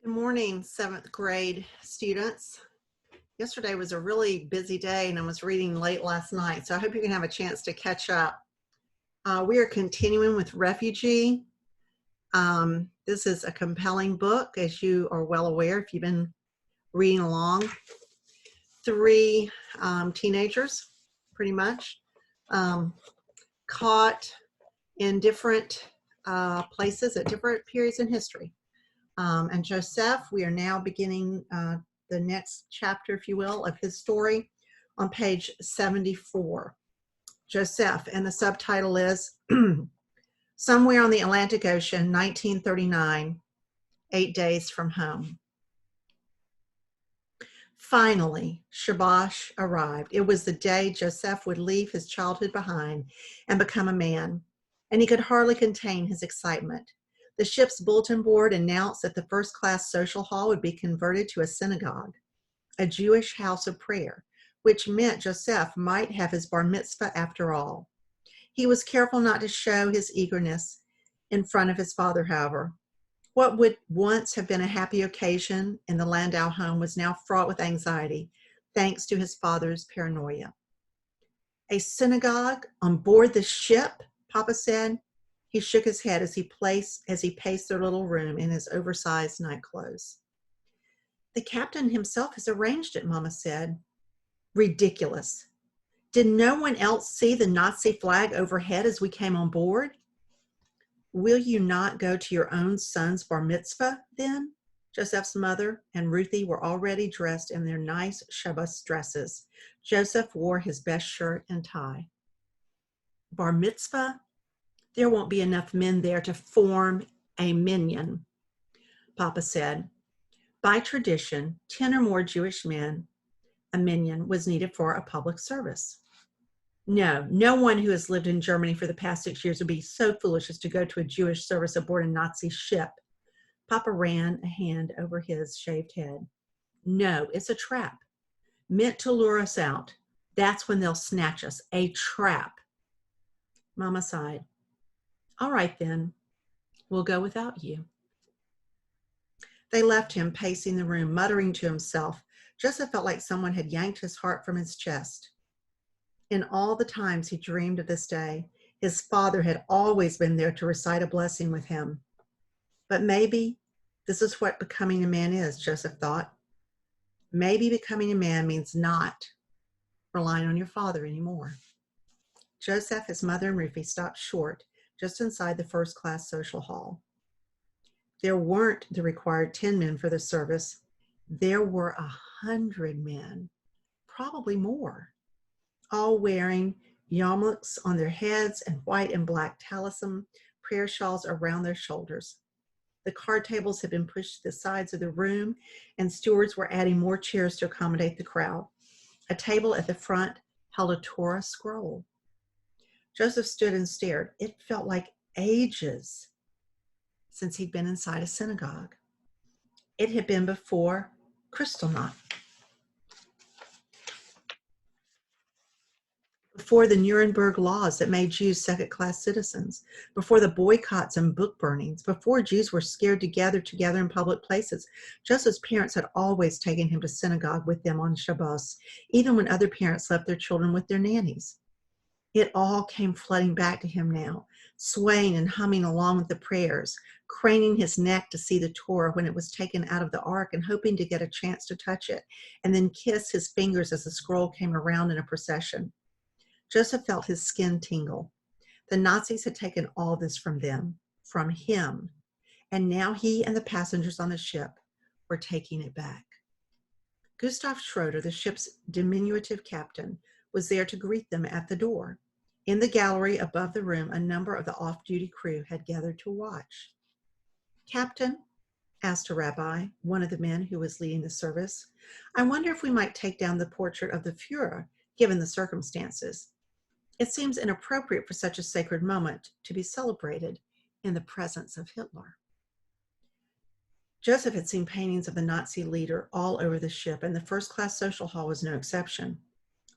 Good morning, 7th grade students. Yesterday was a really busy day and I was reading late last night, so I hope you can have a chance to catch up. We are continuing with Refugee. This is a compelling book, as you are well aware if you've been reading along. Three teenagers, pretty much, caught in different places at different periods in history. And Joseph, we are now beginning the next chapter, if you will, of his story on page 74. Joseph, and the subtitle is Somewhere on the Atlantic Ocean, 1939, 8 days from home. Finally, Shabash arrived. It was the day Joseph would leave his childhood behind and become a man, and he could hardly contain his excitement. The ship's bulletin board announced that the first-class social hall would be converted to a synagogue, a Jewish house of prayer, which meant Joseph might have his bar mitzvah after all. He was careful not to show his eagerness in front of his father, however. What would once have been a happy occasion in the Landau home was now fraught with anxiety, thanks to his father's paranoia. A synagogue on board the ship, Papa said. He shook his head as he paced their little room in his oversized nightclothes. The captain himself has arranged it, Mama said. Ridiculous. Did no one else see the Nazi flag overhead as we came on board? Will you not go to your own son's bar mitzvah then? Joseph's mother and Ruthie were already dressed in their nice Shabbos dresses. Joseph wore his best shirt and tie. Bar mitzvah? There won't be enough men there to form a minyan, Papa said. By tradition, 10 or more Jewish men, a minyan, was needed for a public service. No one who has lived in Germany for the past 6 years would be so foolish as to go to a Jewish service aboard a Nazi ship. Papa ran a hand over his shaved head. No, it's a trap, meant to lure us out. That's when they'll snatch us, a trap. Mama sighed. All right then, we'll go without you. They left him pacing the room, muttering to himself. Joseph felt like someone had yanked his heart from his chest. In all the times he dreamed of this day, his father had always been there to recite a blessing with him. But maybe this is what becoming a man is, Joseph thought. Maybe becoming a man means not relying on your father anymore. Joseph, his mother, and Ruthie stopped short just inside the first-class social hall. There weren't the required 10 men for the service. There were 100 men, probably more, all wearing yarmulkes on their heads and white and black talisman prayer shawls around their shoulders. The card tables had been pushed to the sides of the room, and stewards were adding more chairs to accommodate the crowd. A table at the front held a Torah scroll. Joseph stood and stared. It felt like ages since he'd been inside a synagogue. It had been before Kristallnacht, before the Nuremberg laws that made Jews second-class citizens, before the boycotts and book burnings, before Jews were scared to gather together in public places. Joseph's parents had always taken him to synagogue with them on Shabbos, even when other parents left their children with their nannies. It all came flooding back to him now, swaying and humming along with the prayers, craning his neck to see the Torah when it was taken out of the ark and hoping to get a chance to touch it, and then kiss his fingers as the scroll came around in a procession. Joseph felt his skin tingle. The Nazis had taken all this from them, from him, and now he and the passengers on the ship were taking it back. Gustav Schroeder, the ship's diminutive captain, was there to greet them at the door. In the gallery above the room, a number of the off-duty crew had gathered to watch. Captain, asked a rabbi, one of the men who was leading the service, I wonder if we might take down the portrait of the Führer, given the circumstances. It seems inappropriate for such a sacred moment to be celebrated in the presence of Hitler. Joseph had seen paintings of the Nazi leader all over the ship, and the first-class social hall was no exception.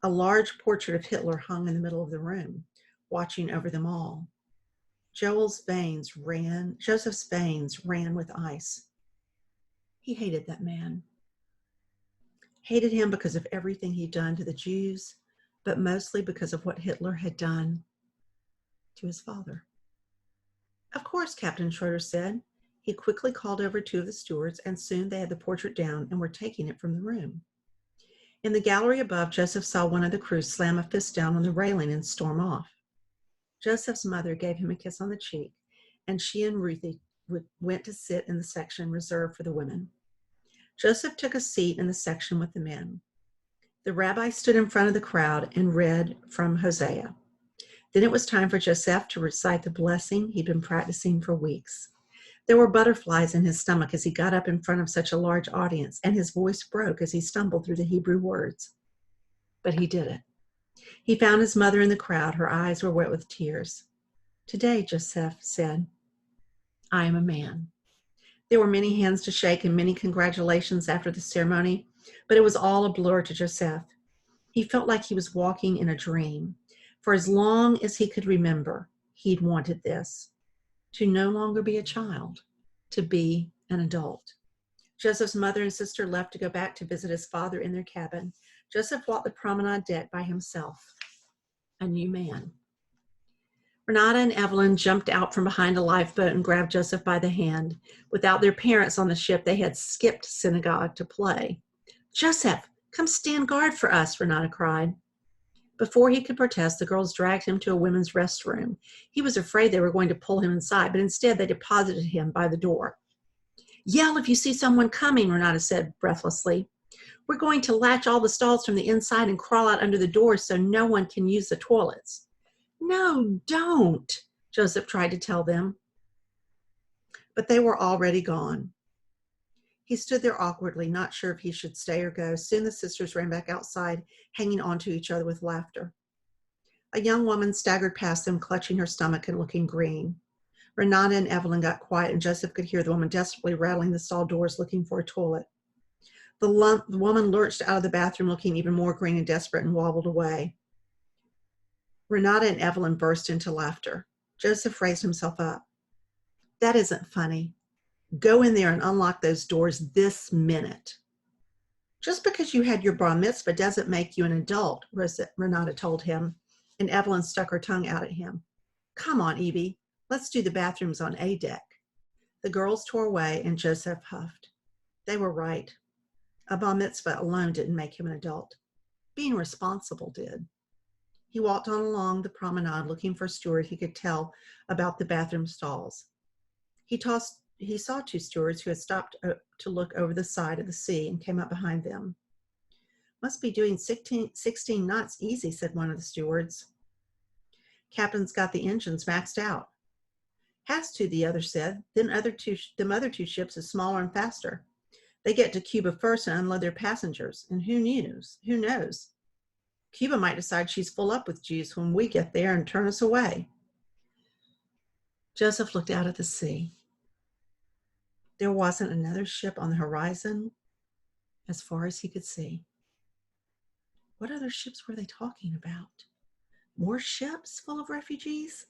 A large portrait of Hitler hung in the middle of the room, watching over them all. Joseph's veins ran with ice. He hated that man. Hated him because of everything he'd done to the Jews, but mostly because of what Hitler had done to his father. Of course, Captain Schroeder said. He quickly called over 2 of the stewards, and soon they had the portrait down and were taking it from the room. In the gallery above, Joseph saw one of the crew slam a fist down on the railing and storm off. Joseph's mother gave him a kiss on the cheek, and she and Ruthie went to sit in the section reserved for the women. Joseph took a seat in the section with the men. The rabbi stood in front of the crowd and read from Hosea. Then it was time for Joseph to recite the blessing he'd been practicing for weeks. There were butterflies in his stomach as he got up in front of such a large audience, and his voice broke as he stumbled through the Hebrew words. But he did it. He found his mother in the crowd. Her eyes were wet with tears. Today, Joseph said, I am a man. There were many hands to shake and many congratulations after the ceremony, but it was all a blur to Joseph. He felt like he was walking in a dream. For as long as he could remember, he'd wanted this, to no longer be a child, to be an adult. Joseph's mother and sister left to go back to visit his father in their cabin. Joseph walked the promenade deck by himself, a new man. Renata and Evelyn jumped out from behind a lifeboat and grabbed Joseph by the hand. Without their parents on the ship, they had skipped synagogue to play. Joseph, come stand guard for us, Renata cried. Before he could protest, the girls dragged him to a women's restroom. He was afraid they were going to pull him inside, but instead they deposited him by the door. Yell if you see someone coming, Renata said breathlessly. We're going to latch all the stalls from the inside and crawl out under the doors so no one can use the toilets. No, don't, Joseph tried to tell them. But they were already gone. He stood there awkwardly, not sure if he should stay or go. Soon the sisters ran back outside, hanging onto each other with laughter. A young woman staggered past them, clutching her stomach and looking green. Renata and Evelyn got quiet, and Joseph could hear the woman desperately rattling the stall doors looking for a toilet. The woman lurched out of the bathroom looking even more green and desperate and wobbled away. Renata and Evelyn burst into laughter. Joseph raised himself up. That isn't funny. Go in there and unlock those doors this minute. Just because you had your bar mitzvah doesn't make you an adult, Renata told him, and Evelyn stuck her tongue out at him. Come on, Evie, let's do the bathrooms on A deck. The girls tore away, and Joseph huffed. They were right. A bar mitzvah alone didn't make him an adult. Being responsible did. He walked on along the promenade looking for a steward he could tell about the bathroom stalls. He saw 2 stewards who had stopped to look over the side of the sea and came up behind them. Must be doing 16 knots easy, said one of the stewards. Captain's got the engines maxed out. Has to, the other said. Them other two ships is smaller and faster. They get to Cuba first and unload their passengers. And who knows? Cuba might decide she's full up with Jews when we get there and turn us away. Joseph looked out at the sea. There wasn't another ship on the horizon as far as he could see. What other ships were they talking about? More ships full of refugees?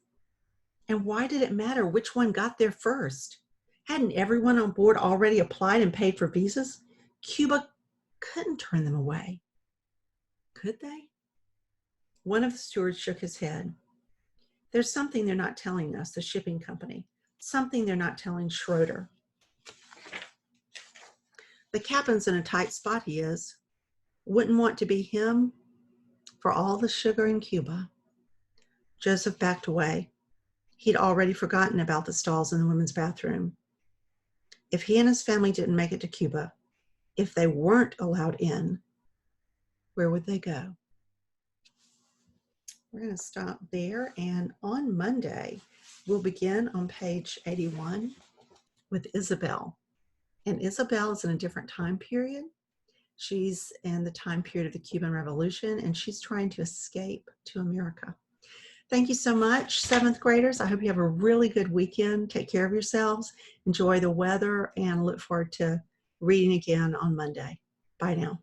And why did it matter which one got there first? Hadn't everyone on board already applied and paid for visas? Cuba couldn't turn them away. Could they? One of the stewards shook his head. There's something they're not telling us, the shipping company. Something they're not telling Schroeder. The captain's in a tight spot, he is. Wouldn't want to be him for all the sugar in Cuba. Joseph backed away. He'd already forgotten about the stalls in the women's bathroom. If he and his family didn't make it to Cuba, if they weren't allowed in, where would they go? We're going to stop there, and on Monday, we'll begin on page 81 with Isabel. And Isabel is in a different time period. She's in the time period of the Cuban Revolution, and she's trying to escape to America. Thank you so much, 7th graders. I hope you have a really good weekend. Take care of yourselves, enjoy the weather, and look forward to reading again on Monday. Bye now.